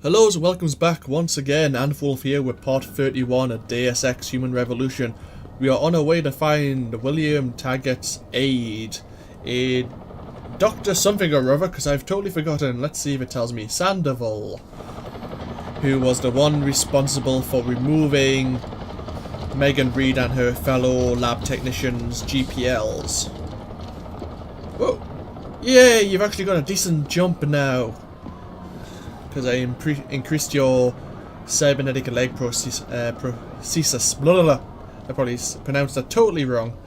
Hello and welcomes back once again, AnthWolf here with part 31 of Deus Ex Human Revolution. We are on our way to find Bill Taggart's Aide, a doctor something or other, because I've totally forgotten. Let's see if it tells me. Sandoval, who was the one responsible for removing Megan Reed and her fellow lab technicians' GPLs. Whoa! Yay, you've actually got a decent jump now. Because I increased your cybernetic leg prosthesis. Blah, blah, blah. I probably pronounced that totally wrong.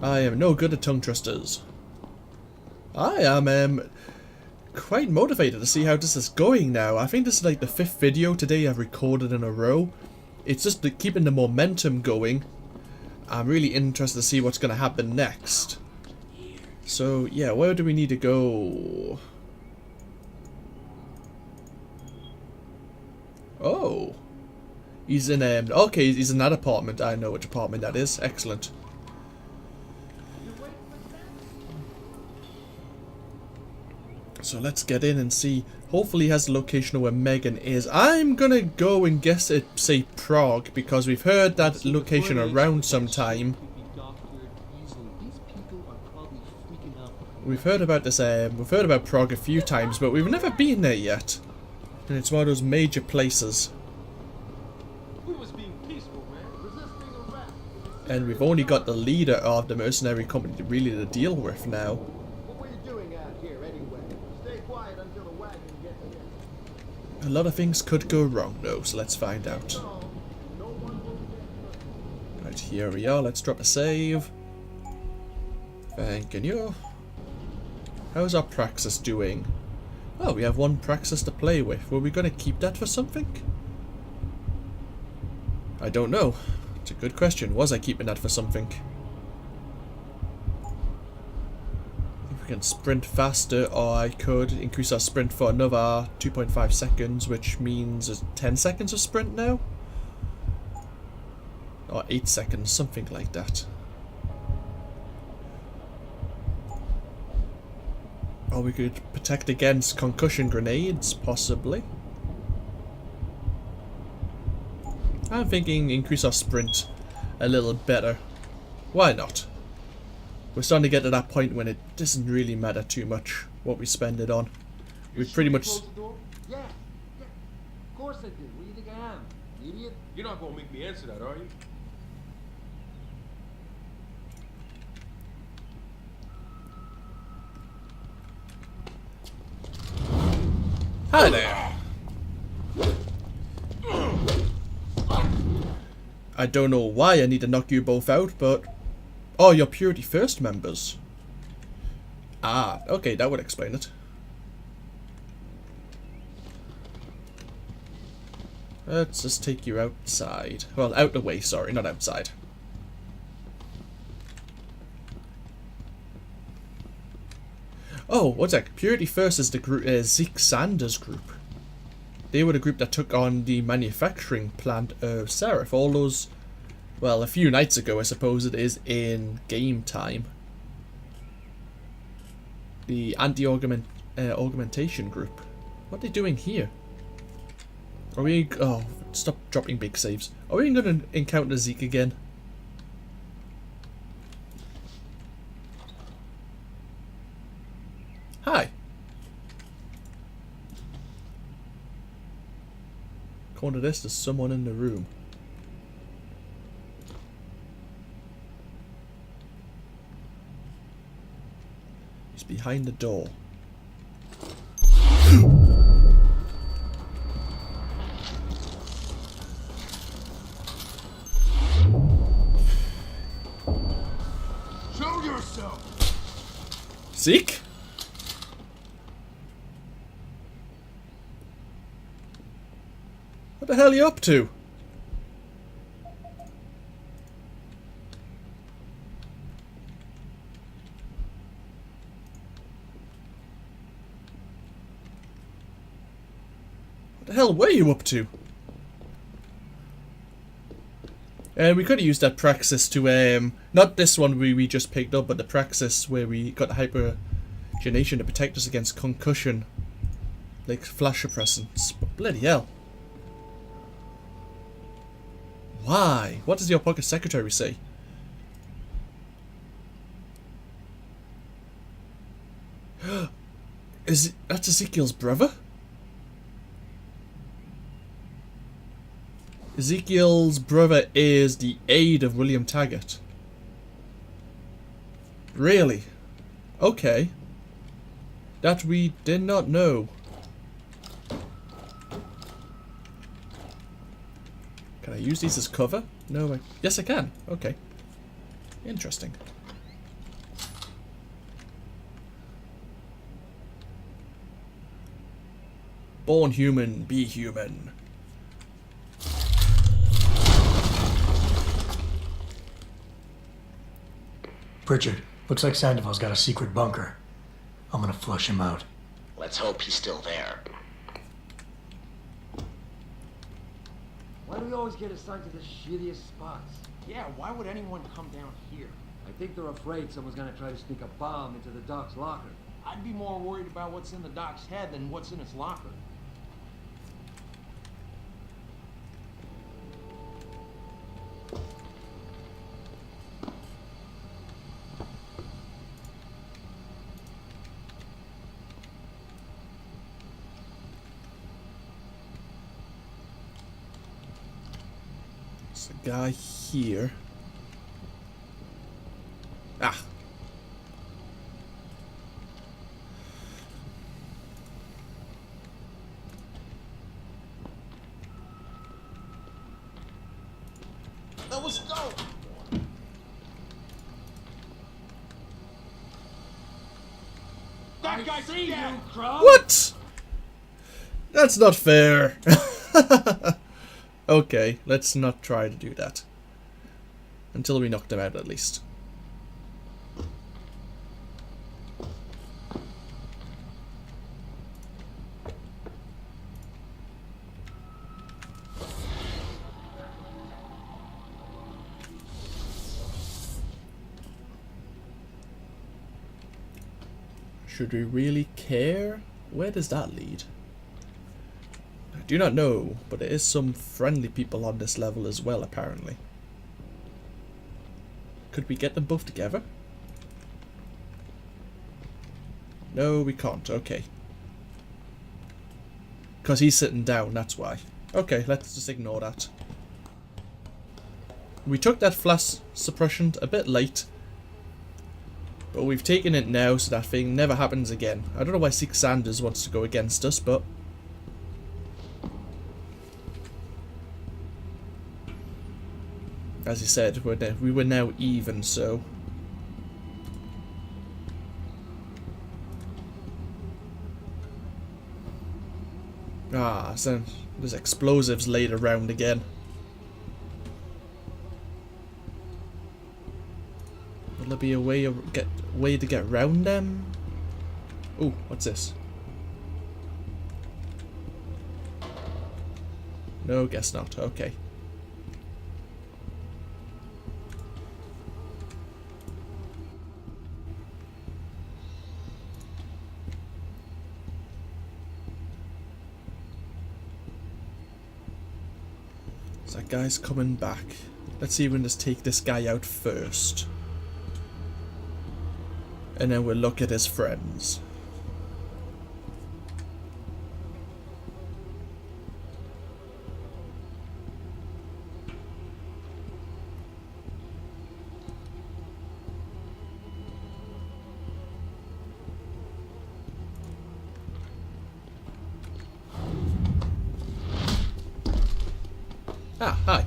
I am no good at tongue twisters. I am quite motivated to see how this is going now. I think this is like the 5th video today I've recorded in a row. It's just keeping the momentum going. I'm really interested to see what's going to happen next. So yeah, where do we need to go? Oh, he's in okay, he's in that apartment. I know which apartment that is. Excellent. So let's get in and see. Hopefully he has the location of where Megan is. I'm gonna go and guess it, say Prague, because we've heard that location around sometime. We've heard about this. We've heard about Prague a few times, but we've never been there yet. And it's one of those major places. And we've only got the leader of the mercenary company to really to deal with now. What were you doing out here anyway? Stay quiet until the wagon gets in. A lot of things could go wrong though, so let's find out. Right, here we are. Let's drop a save. Thank you. How's our praxis doing? Oh, we have one praxis to play with. Were we going to keep that for something? I don't know. It's a good question. Was I keeping that for something? If we can sprint faster, or I could increase our sprint for another 2.5 seconds, which means 10 seconds of sprint now? Or 8 seconds, something like that. Or we could protect against concussion grenades, possibly. I'm thinking increase our sprint a little better. Why not? We're starting to get to that point when it doesn't really matter too much what we spend it on. We pretty much... Yeah, of course I did. What do you think I am? Idiot? You're not gonna make me answer that, are you? Hi there. I don't know why I need to knock you both out, but... Oh, you're Purity First members. Ah, okay, that would explain it. Let's just take you outside. Well, out the way, sorry, not outside. Oh, what's that? Purity First is the group, Zeke Sanders group. They were the group that took on the manufacturing plant of Seraph all those, well, a few nights ago, I suppose it is, in game time. The anti-augmentation group. What are they doing here? Are we... Oh, stop dropping big saves. Are we going to encounter Zeke again? Hi. According to this, there's someone in the room. He's behind the door. Show yourself! Zeke? What the hell are you up to? What the hell were you up to? And we could have used that praxis to, not this one we just picked up, but the praxis where we got the hypergenation to protect us against concussion. like flash suppressants. But bloody hell. Why? What does your pocket secretary say? That's Ezekiel's brother? Ezekiel's brother is the aide of William Taggart. Really? Okay. That we did not know. Can I use these as cover? No, yes I can. Okay. Interesting. Born human, be human. Pritchard, looks like Sandoval's got a secret bunker. I'm gonna flush him out. Let's hope he's still there. Why do we always get assigned to the shittiest spots? Yeah, why would anyone come down here? I think they're afraid someone's gonna try to sneak a bomb into the Doc's locker. I'd be more worried about what's in the Doc's head than what's in his locker. There's a guy here. Ah. That was dope. That guy's dead! What? That's not fair. Okay, let's not try to do that. Until we knocked him out, at least. Should we really care? Where does that lead? I do not know, but there is some friendly people on this level as well, apparently. Could we get them both together? No, we can't. Okay. Because he's sitting down, that's why. Okay, let's just ignore that. We took that flash suppression a bit late. But we've taken it now, so that thing never happens again. I don't know why Six Sanders wants to go against us, but... as he said, we were now even, so... ah, so there's explosives laid around again. Will there be a way to get round them? Ooh, what's this? No, guess not. Okay. So that guy's coming back. Let's see if we can just take this guy out first. And then we'll look at his friends. Ah, hi.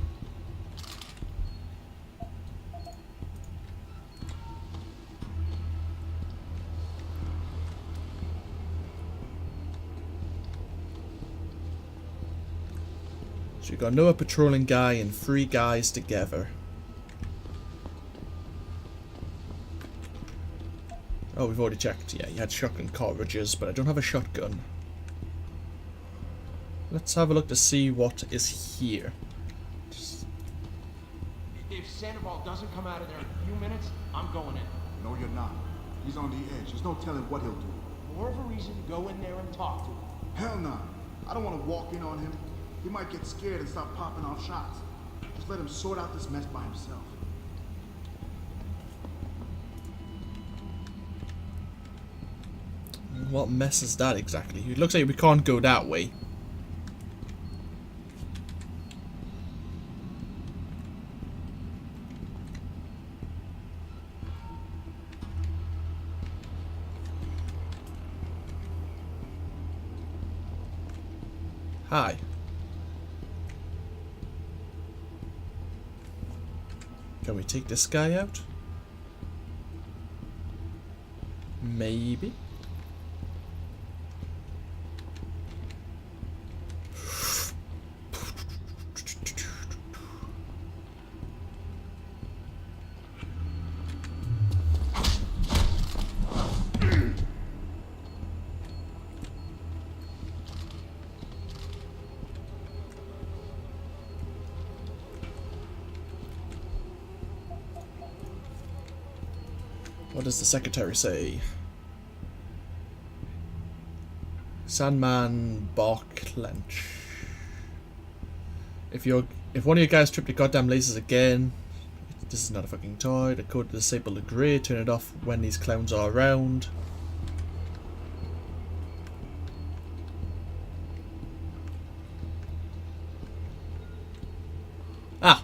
So you got another patrolling guy and 3 guys together. Oh, we've already checked. Yeah, you had shotgun cartridges, but I don't have a shotgun. Let's have a look to see what is here. If Sandoval doesn't come out of there in a few minutes, I'm going in. No, you're not. He's on the edge. There's no telling what he'll do. More of a reason to go in there and talk to him. Hell no. I don't want to walk in on him. He might get scared and start popping off shots. Just let him sort out this mess by himself. What mess is that exactly? It looks like we can't go that way. Hi. Can we take this guy out? Maybe. What does the secretary say? Sandman Bark Clench. If one of you guys trip the goddamn lasers again, this is not a fucking toy. The code to disable the grey. Turn it off when these clowns are around. Ah,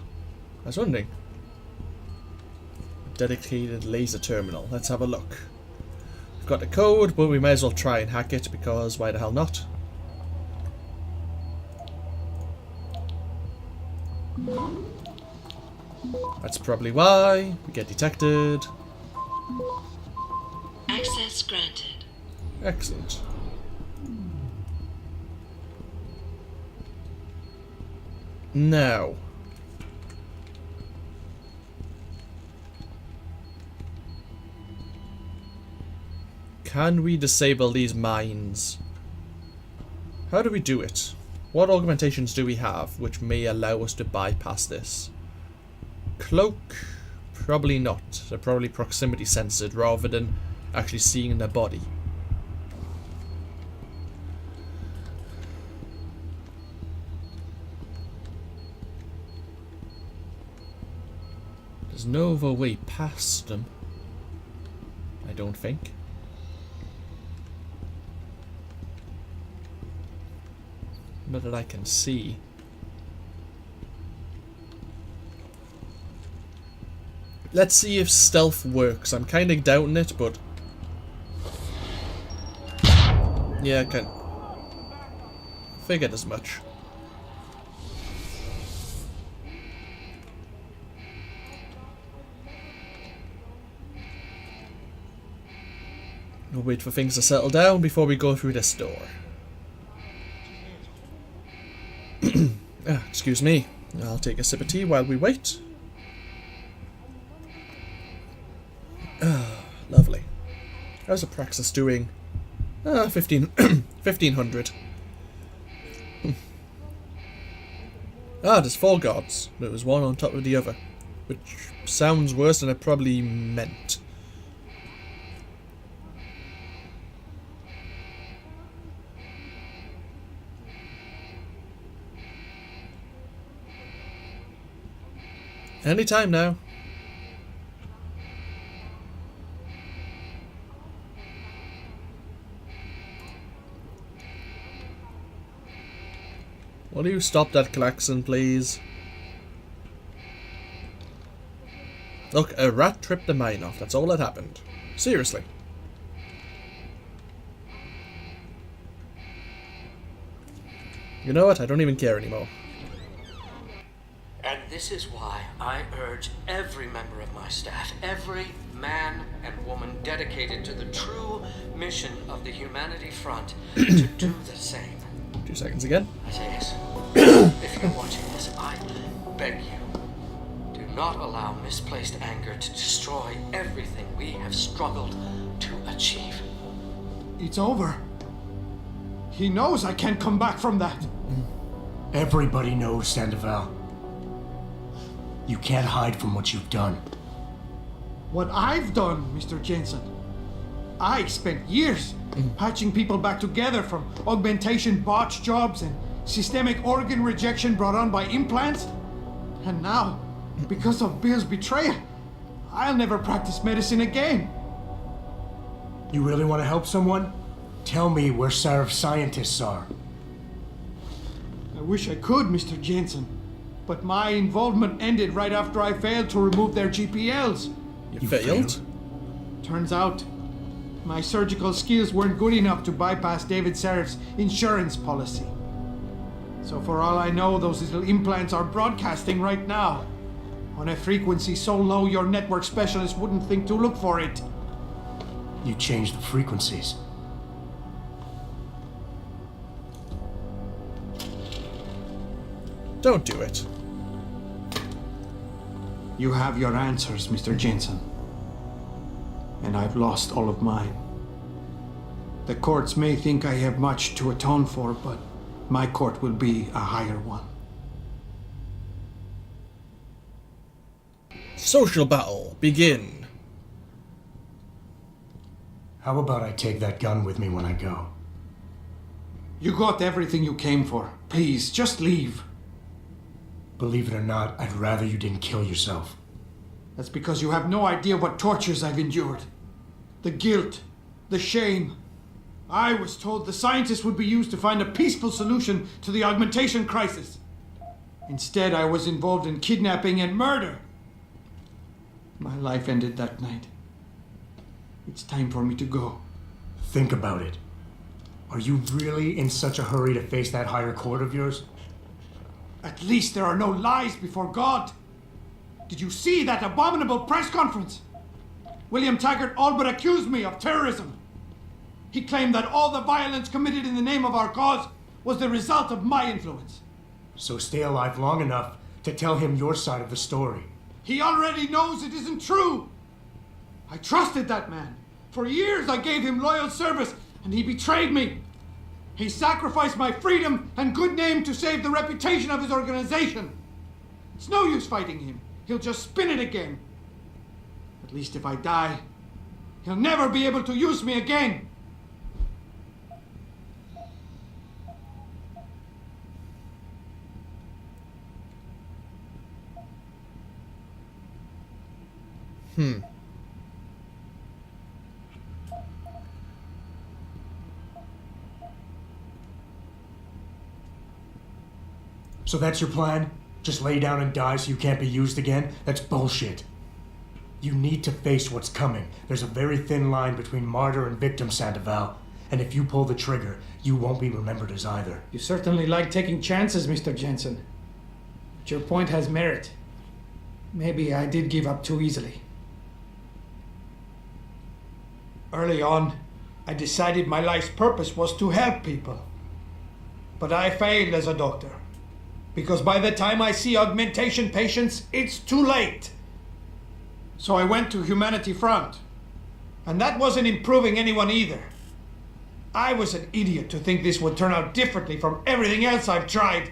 I was wondering. Dedicated laser terminal. Let's have a look. We've got the code, but we may as well try and hack it because why the hell not? That's probably why we get detected. Access granted. Excellent. Now. Can we disable these mines? How do we do it? What augmentations do we have which may allow us to bypass this? Cloak? Probably not. They're probably proximity censored rather than actually seeing their body. There's no other way past them, I don't think. Not that I can see. Let's see if stealth works. I'm kind of doubting it, but yeah, I can. Figured as much. We'll wait for things to settle down before we go through this door. Excuse me. I'll take a sip of tea while we wait. Lovely. How's the praxis doing? 1500. There's 4 gods. There was one on top of the other. Which sounds worse than I probably meant. Anytime now. Will you stop that klaxon, please? Look, a rat tripped the mine off. That's all that happened. Seriously. You know what? I don't even care anymore. And this is why I urge every member of my staff, every man and woman dedicated to the true mission of the Humanity Front, to do the same. 2 seconds again. I say this. If you're watching this, I beg you, do not allow misplaced anger to destroy everything we have struggled to achieve. It's over. He knows I can't come back from that. Everybody knows, Sandoval. You can't hide from what you've done. What I've done, Mr. Jensen. I spent years patching people back together from augmentation botch jobs and systemic organ rejection brought on by implants. And now, because of Bill's betrayal, I'll never practice medicine again. You really want to help someone? Tell me where Sarif's scientists are. I wish I could, Mr. Jensen, but my involvement ended right after I failed to remove their GPLs. You failed? Turns out, my surgical skills weren't good enough to bypass David Sarif's insurance policy. So for all I know, those little implants are broadcasting right now, on a frequency so low your network specialist wouldn't think to look for it. You changed the frequencies. Don't do it. You have your answers, Mr. Jensen. And I've lost all of mine. The courts may think I have much to atone for, but my court will be a higher one. Social battle, begin. How about I take that gun with me when I go? You got everything you came for. Please, just leave. Believe it or not, I'd rather you didn't kill yourself. That's because you have no idea what tortures I've endured. The guilt, the shame. I was told the scientists would be used to find a peaceful solution to the augmentation crisis. Instead, I was involved in kidnapping and murder. My life ended that night. It's time for me to go. Think about it. Are you really in such a hurry to face that higher court of yours? At least there are no lies before God. Did you see that abominable press conference? William Taggart all but accused me of terrorism. He claimed that all the violence committed in the name of our cause was the result of my influence. So stay alive long enough to tell him your side of the story. He already knows it isn't true. I trusted that man. For years I gave him loyal service, and he betrayed me. He sacrificed my freedom and good name to save the reputation of his organization. It's no use fighting him. He'll just spin it again. At least if I die, he'll never be able to use me again. So that's your plan? Just lay down and die so you can't be used again? That's bullshit. You need to face what's coming. There's a very thin line between martyr and victim, Sandoval. And if you pull the trigger, you won't be remembered as either. You certainly like taking chances, Mr. Jensen. But your point has merit. Maybe I did give up too easily. Early on, I decided my life's purpose was to help people. But I failed as a doctor. Because by the time I see augmentation patients, it's too late. So I went to Humanity Front. And that wasn't improving anyone either. I was an idiot to think this would turn out differently from everything else I've tried.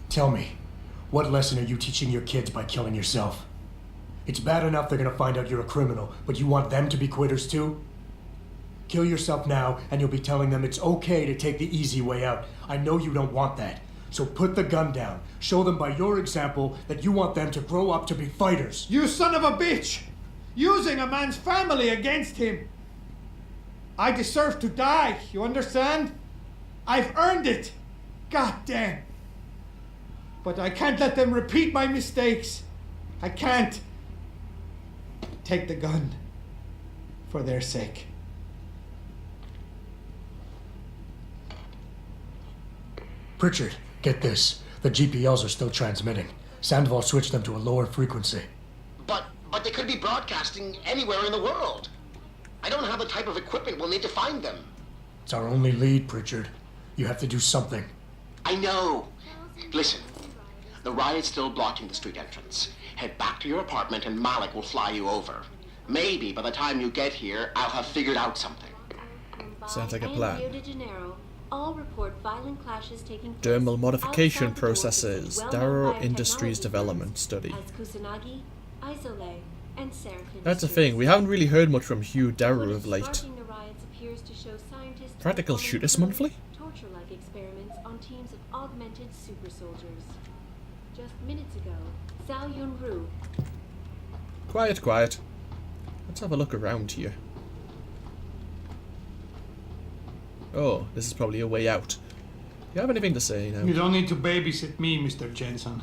Tell me, what lesson are you teaching your kids by killing yourself? It's bad enough they're gonna find out you're a criminal, but you want them to be quitters too? Kill yourself now, and you'll be telling them it's okay to take the easy way out. I know you don't want that. So put the gun down. Show them by your example that you want them to grow up to be fighters. You son of a bitch! Using a man's family against him! I deserve to die, you understand? I've earned it! God damn! But I can't let them repeat my mistakes. I can't. Take the gun. For their sake. Pritchard, get this. The GPLs are still transmitting. Sandoval switched them to a lower frequency. But they could be broadcasting anywhere in the world. I don't have the type of equipment we'll need to find them. It's our only lead, Pritchard. You have to do something. I know. Listen, the riot's still blocking the street entrance. Head back to your apartment and Malik will fly you over. Maybe by the time you get here, I'll have figured out something. Sounds like a plan. Rio de Janeiro, All report violent clashes taking place Dermal modification outside the borders of processes. well-known Darrow biotechnology Industries firms Development Study. as Kusanagi, Isole, and Seraph That's the Industries. thing, we haven't really heard much from Hugh What Darrow is of late. sparking the riots appears to show scientists Practical performing Shooters crude, Monthly? torture-like experiments on teams of augmented super soldiers. Just minutes ago, Zhao Yunru. Quiet, quiet. Let's have a look around here. Oh, this is probably a way out. Do you have anything to say now? You don't need to babysit me, Mr. Jensen.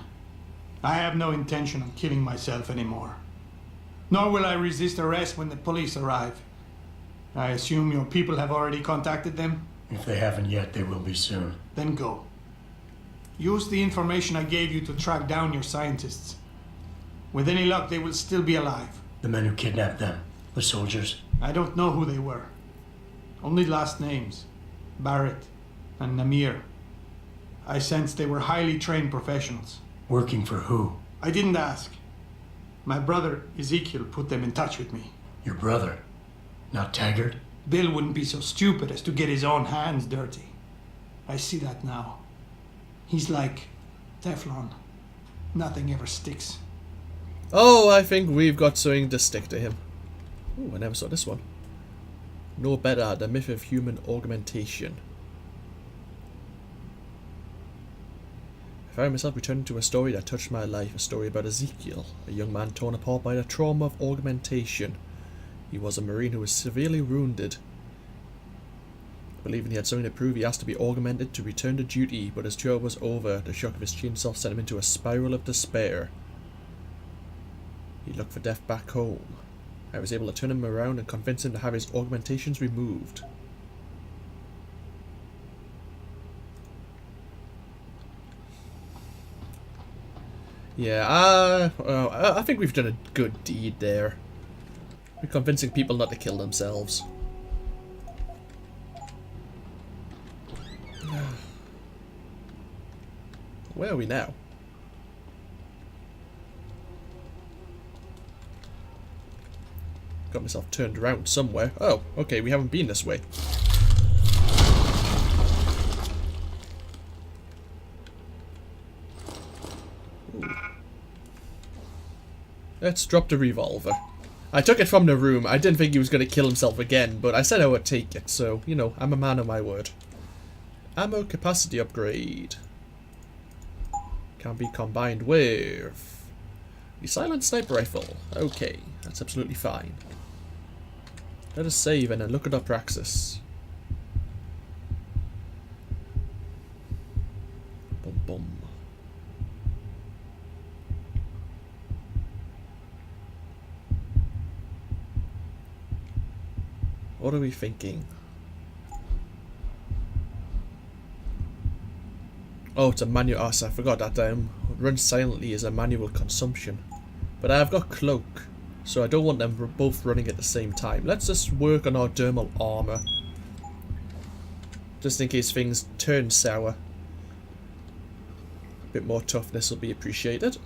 I have no intention of killing myself anymore. Nor will I resist arrest when the police arrive. I assume your people have already contacted them? If they haven't yet, they will be soon. Then go. Use the information I gave you to track down your scientists. With any luck, they will still be alive. The men who kidnapped them, the soldiers. I don't know who they were. Only last names. Barrett and Namir. I sensed they were highly trained professionals. Working for who? I didn't ask. My brother, Ezekiel, put them in touch with me. Your brother, not Taggart? Bill wouldn't be so stupid as to get his own hands dirty. I see that now. He's like Teflon. Nothing ever sticks. Oh, I think we've got something to stick to him. Ooh, I never saw this one. No better, the myth of human augmentation. I found myself returning to a story that touched my life, a story about Ezekiel, a young man torn apart by the trauma of augmentation. He was a Marine who was severely wounded. Believing he had something to prove, he asked to be augmented to return to duty, but as tour was over, the shock of his changed self sent him into a spiral of despair. He looked for death back home. I was able to turn him around and convince him to have his augmentations removed. Yeah, I think we've done a good deed there. We're convincing people not to kill themselves. Where are we now? Got myself turned around somewhere. Oh, okay, we haven't been this way. Ooh. Let's drop the revolver. I took it from the room. I didn't think he was going to kill himself again, but I said I would take it, so, you know, I'm a man of my word. Ammo capacity upgrade. Can be combined with the silent sniper rifle. Okay, that's absolutely fine. Let us save and then look at our praxis. Boom, boom. What are we thinking? Oh, it's a manual. Oh, so I forgot that run silently is a manual consumption. But I've got cloak, so I don't want them both running at the same time. Let's just work on our dermal armor, just in case things turn sour. A bit more toughness will be appreciated.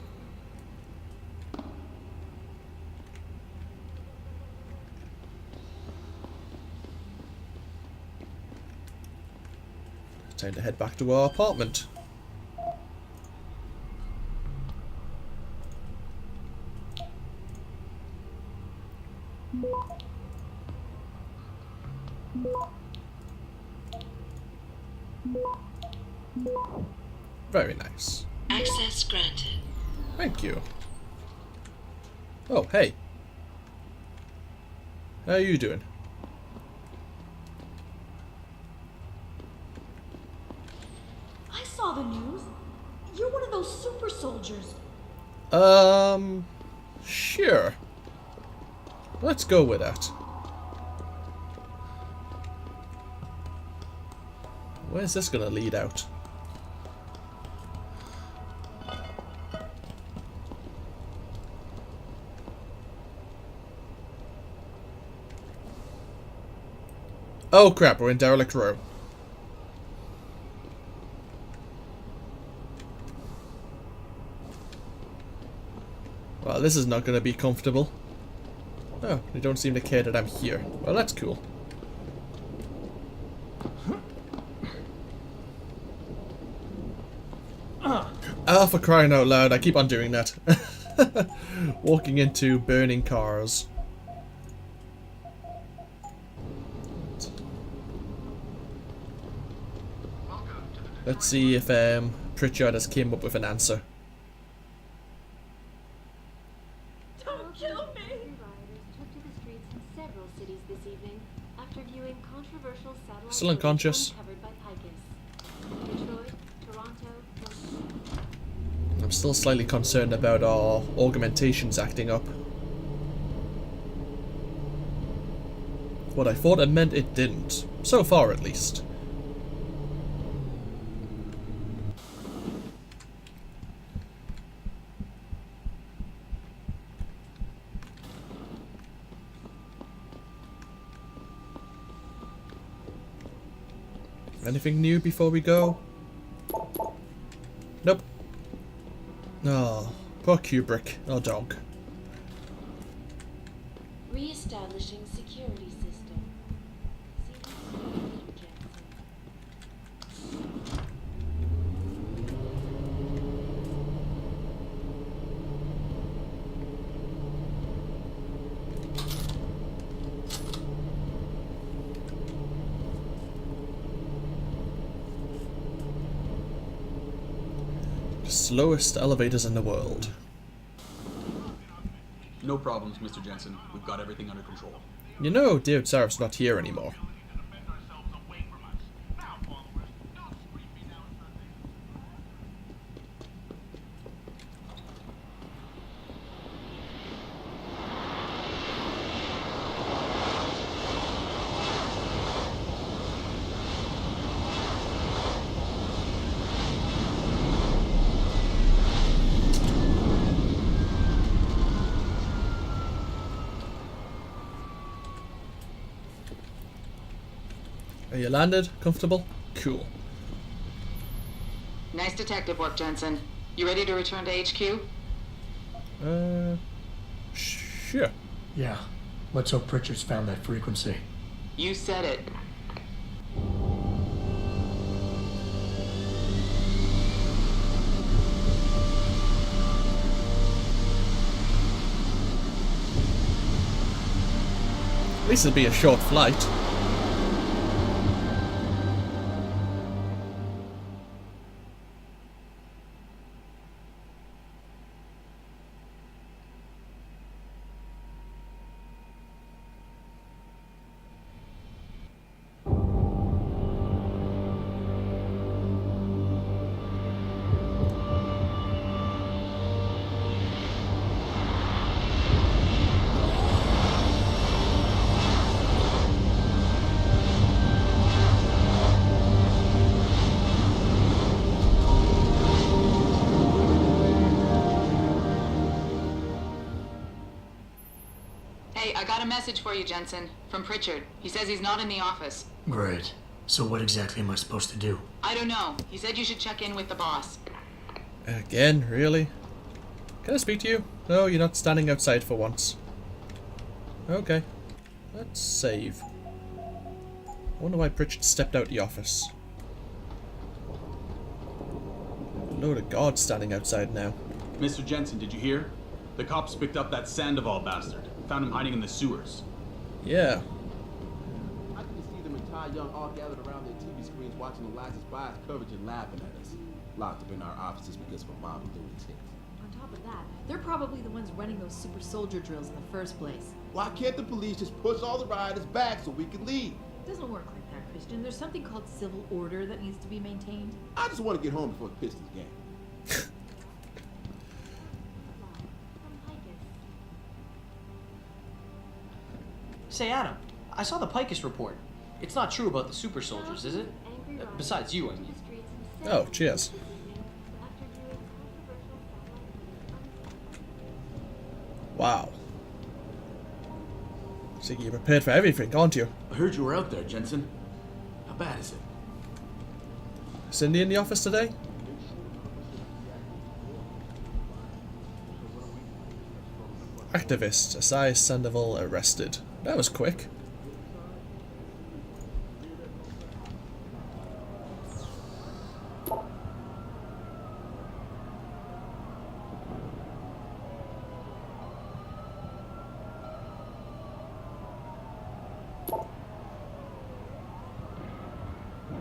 Time to head back to our apartment. Very nice. Access granted. Thank you. Oh, hey. How are you doing? I saw the news. You're one of those super soldiers. Sure. Let's go with that. Where's this gonna lead out? Oh crap, we're in Derelict Row. Well, this is not going to be comfortable. Oh, they don't seem to care that I'm here. Well, that's cool. Oh, for crying out loud, I keep on doing that. Walking into burning cars. Let's see if Pritchard has came up with an answer. Don't kill me! Rioters took to the streets in several cities this evening after viewing controversial satellite Still unconscious. footage uncovered by Picus. Detroit, Toronto, I'm still slightly concerned about our augmentations acting up. What I thought it meant, it didn't. So far, at least. Anything new before we go? Nope. Oh, poor Kubrick, our dog. Re-establishing security system. Slowest elevators in the world. No problems, Mr. Jensen. We've got everything under control. You know, Deus Saraf's not here anymore. Are you landed? Comfortable? Cool. Nice detective work, Jensen. You ready to return to HQ? Sure. Yeah. Let's hope Pritchard's found that frequency. You said it. At least it'll be a short flight. Hey, I got a message for you, Jensen. From Pritchard. He says he's not in the office. Great. So what exactly am I supposed to do? I don't know. He said you should check in with the boss. Again, really? Can I speak to you? No, you're not standing outside for once. Okay. Let's save. I wonder why Pritchard stepped out the office. A load of guards standing outside now. Mr. Jensen, did you hear? The cops picked up that Sandoval bastard. Found him hiding in the sewers. Yeah. I can see them entire young all gathered around their TV screens watching the Lies of Spies coverage and laughing at us. Locked up in our offices because of a mob of lunatics. On top of that, they're probably the ones running those super soldier drills in the first place. Why can't the police just push all the rioters back so we can leave? It doesn't work like that, Christian. There's something called civil order that needs to be maintained. I just want to get home before the Pistons game. Say, Adam, I saw the Picus report. It's not true about the super soldiers, is it? Besides you, I mean. Oh, cheers. Wow. So you're prepared for everything, aren't you? I heard you were out there, Jensen. How bad is it? Cindy in the office today? Activist, Asai Sandoval arrested. That was quick.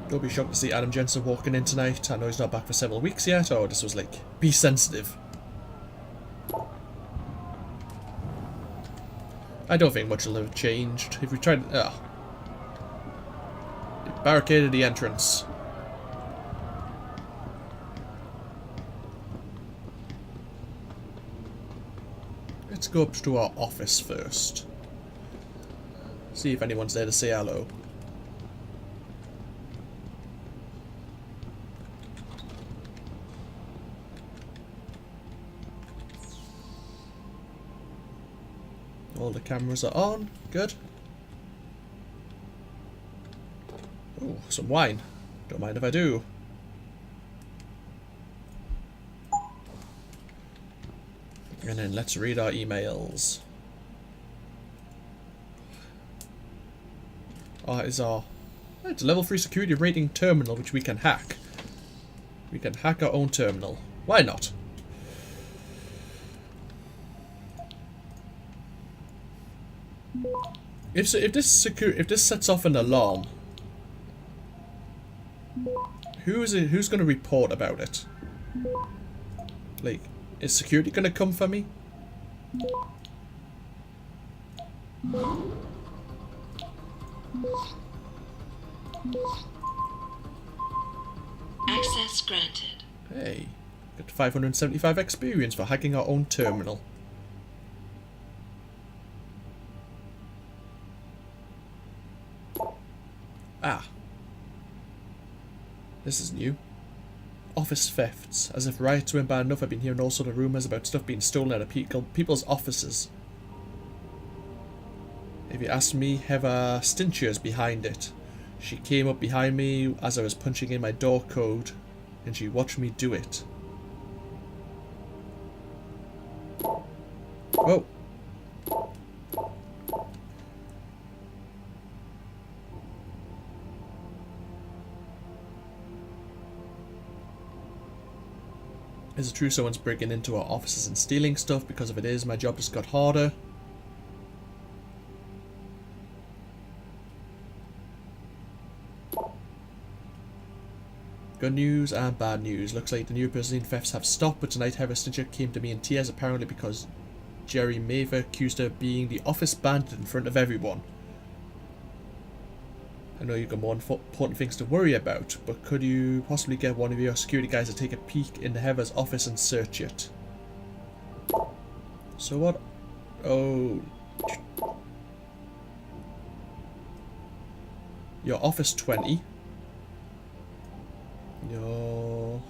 Don't be shocked to see Adam Jensen walking in tonight. I know he's not back for several weeks yet, or this was like, be sensitive. I don't think much will have changed. If we tried... barricaded the entrance. Let's go up to our office first. See if anyone's there to say hello. All the cameras are on. Good. Oh, some wine. Don't mind if I do. And then let's read our emails. It's a level 3 security rating terminal which we can hack. We can hack our own terminal. Why not? If this sets off an alarm, who's going to report about it? Like, is security going to come for me? Access granted. Hey, got 575 experience for hacking our own terminal. Ah. This is new. Office thefts. As if riots weren't bad enough, I've been hearing all sort of rumours about stuff being stolen out of people's offices. If you ask me, Heather Stincher's behind it. She came up behind me as I was punching in my door code, and she watched me do it. Whoa. Is it true someone's breaking into our offices and stealing stuff? Because if it is, my job just got harder. Good news and bad news. Looks like the new Brazilian thefts have stopped, but tonight Heather Stincher came to me in tears, apparently because Jerry Mather accused her of being the office bandit in front of everyone. I know you've got more important things to worry about, but could you possibly get one of your security guys to take a peek into Heather's office and search it? So what? Oh. Your office 20. Your...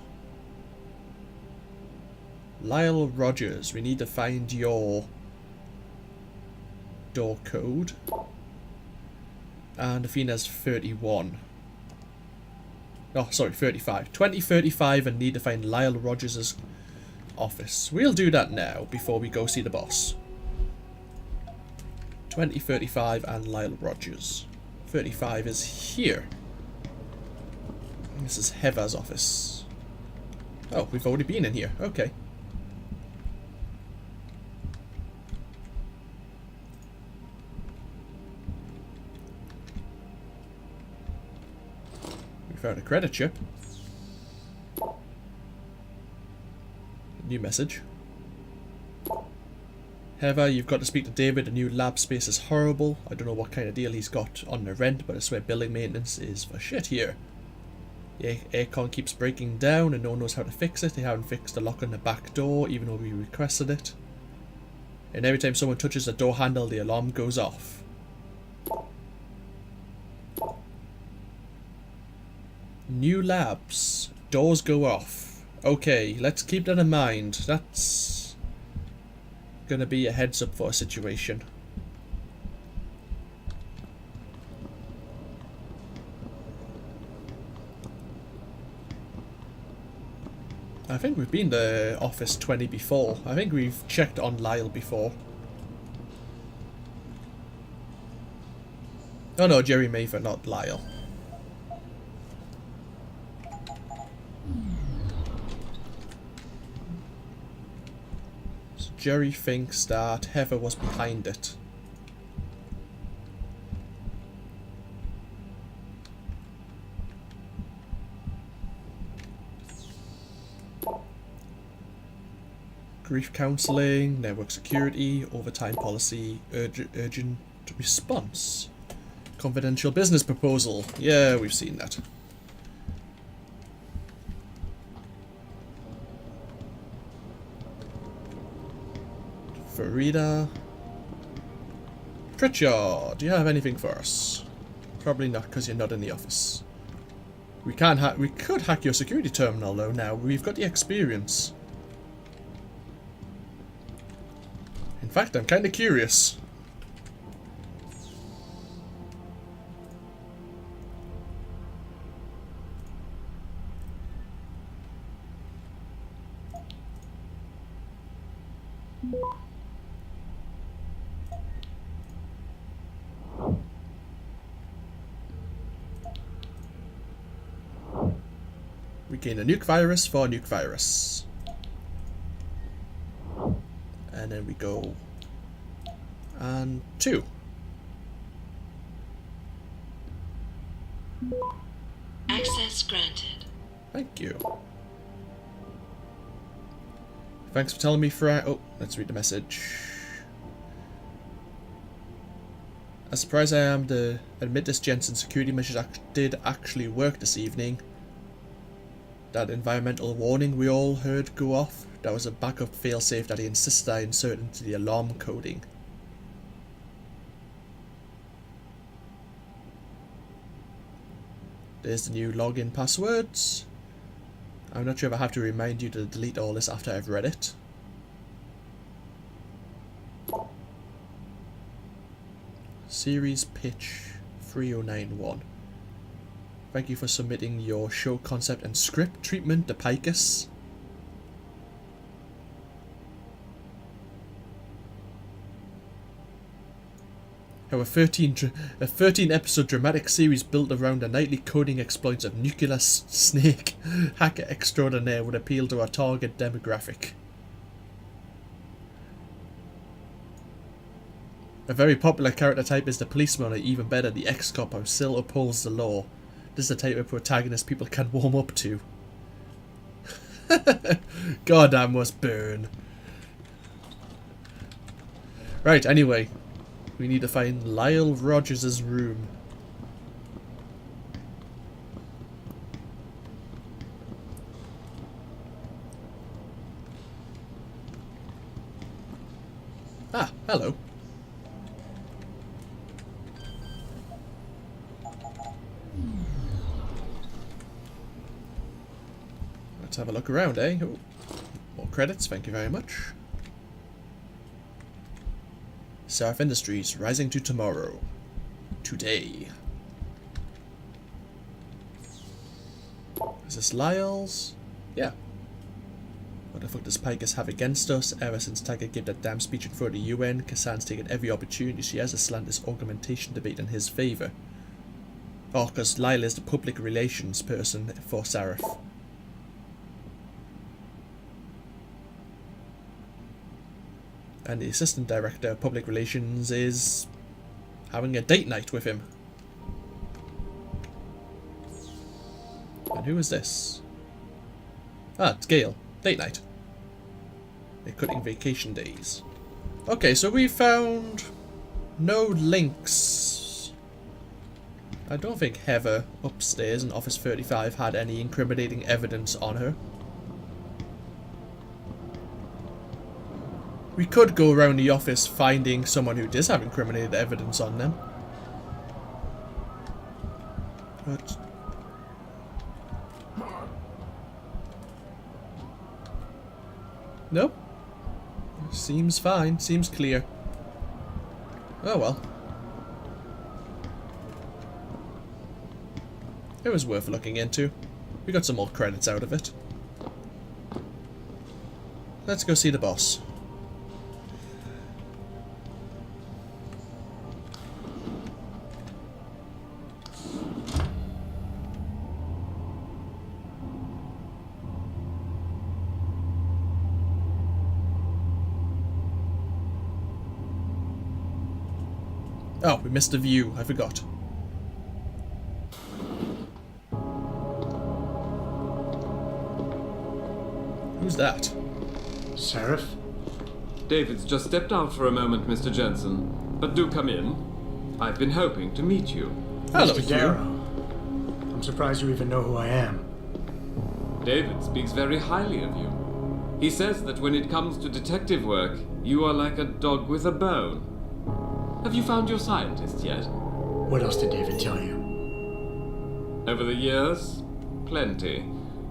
Lyle Rogers. We need to find your door code. And Athena's 31. Oh, sorry, 35. 20, 35, and need to find Lyle Rogers' office. We'll do that now, before we go see the boss. 20, 35, and Lyle Rogers. 35 is here. This is Heather's office. Oh, we've already been in here. Okay. We found a credit chip. New message. Heather, you've got to speak to David. The new lab space is horrible. I don't know what kind of deal he's got on the rent, but I swear building maintenance is for shit here. The aircon keeps breaking down and no one knows how to fix it. They haven't fixed the lock on the back door, even though we requested it. And every time someone touches the door handle, the alarm goes off. New labs. Doors go off. Okay, let's keep that in mind. That's gonna be a heads up for a situation. I think we've been to Office 20 before. I think we've checked on Lyle before. Oh no, Jerry Mather, not Lyle. So Jerry thinks that Heather was behind it. grief counselling, network security, overtime policy, urgent response. Confidential business proposal. Yeah, we've seen that. Farida. Pritchard, do you have anything for us? Probably not, because you're not in the office. We could hack your security terminal though now. We've got the experience. In fact, I'm kind of curious. We gain a nuke virus for a nuke virus. And then we go and 2. Access granted. Thank you. Thanks for telling me, oh, let's read the message. As surprised I am to admit this Jensen's security measures did actually work this evening. That environmental warning we all heard go off, that was a backup failsafe that he insisted I insert into the alarm coding. There's the new login passwords. I'm not sure if I have to remind you to delete all this after I've read it. Series pitch 3091. Thank you for submitting your show concept and script treatment to Picus. How a 13 episode dramatic series built around the nightly coding exploits of nuclear snake hacker extraordinaire would appeal to our target demographic. A very popular character type is the policeman, or even better, the ex-cop who still upholds the law. This is the type of protagonist people can warm up to. God, I must burn. Right, anyway. We need to find Lyle Rogers' room. Ah, hello. Let's have a look around, eh? Oh, more credits, thank you very much. Seraph Industries, rising to tomorrow. Today. Is this Lyle's? Yeah. What the fuck does Picus have against us? Ever since Taggart gave that damn speech in front of the UN, Kassan's taken every opportunity she has to slant this augmentation debate in his favour. Oh, because Lyle is the public relations person for Seraph. And the assistant director of public relations is having a date night with him. And who is this? Ah, it's Gale. Date night. They're cutting vacation days. Okay, so we found no links. I don't think Heather upstairs in Office 35 had any incriminating evidence on her. We could go around the office finding someone who does have incriminated evidence on them. But nope. Seems fine. Seems clear. Oh well. It was worth looking into. We got some more credits out of it. Let's go see the boss. Oh, we missed a view. I forgot. Who's that? Seraph? David's just stepped out for a moment, Mr. Jensen. But do come in. I've been hoping to meet you. Hello, Mr. Darrow. I'm surprised you even know who I am. David speaks very highly of you. He says that when it comes to detective work, you are like a dog with a bone. Have you found your scientist yet? What else did David tell you? Over the years, plenty.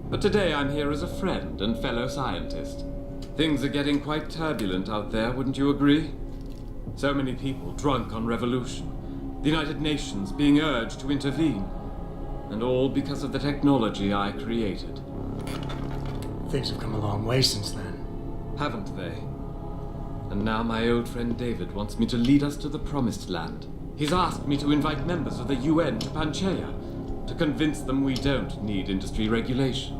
But today I'm here as a friend and fellow scientist. Things are getting quite turbulent out there, wouldn't you agree? So many people drunk on revolution. The United Nations being urged to intervene. And all because of the technology I created. Things have come a long way since then. Haven't they? And now my old friend David wants me to lead us to the Promised Land. He's asked me to invite members of the UN to Panchaea, to convince them we don't need industry regulation.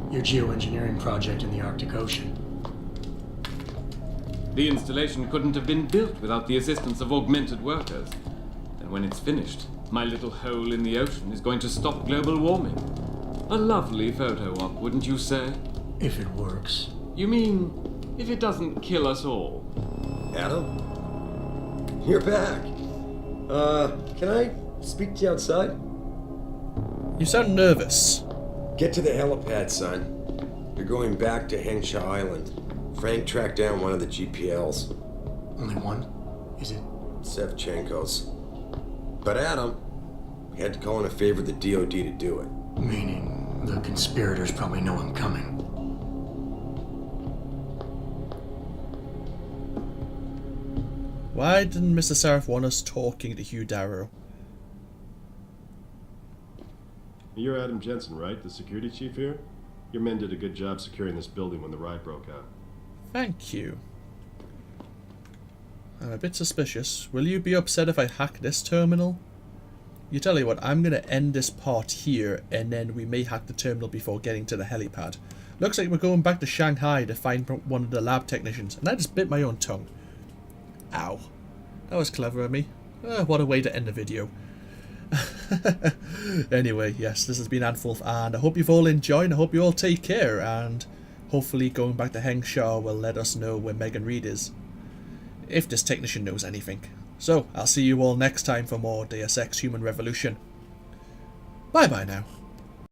Your geoengineering project in the Arctic Ocean. The installation couldn't have been built without the assistance of augmented workers. And when it's finished, my little hole in the ocean is going to stop global warming. A lovely photo op, wouldn't you say? If it works. You mean, if it doesn't kill us all? Adam? You're back. Can I speak to you outside? You sound nervous. Get to the helipad, son. You're going back to Henshaw Island. Frank tracked down one of the GPLs. Only one? Is it? Sevchenko's. But Adam, we had to call in a favor of the DOD to do it. Meaning the conspirators probably know I'm coming. Why didn't Mr. Seraph want us talking to Hugh Darrow? You're Adam Jensen, right? The security chief here? Your men did a good job securing this building when the riot broke out. Thank you. I'm a bit suspicious. Will you be upset if I hack this terminal? You tell you what, I'm going to end this part here, and then we may hack the terminal before getting to the helipad. Looks like we're going back to Shanghai to find one of the lab technicians, and I just bit my own tongue. Ow. That was clever of me. What a way to end the video. Anyway, yes, this has been AnthWolf, and I hope you've all enjoyed. I hope you all take care, and hopefully going back to Henshaw will let us know where Megan Reed is. If this technician knows anything. So, I'll see you all next time for more Deus Ex Human Revolution. Bye bye now.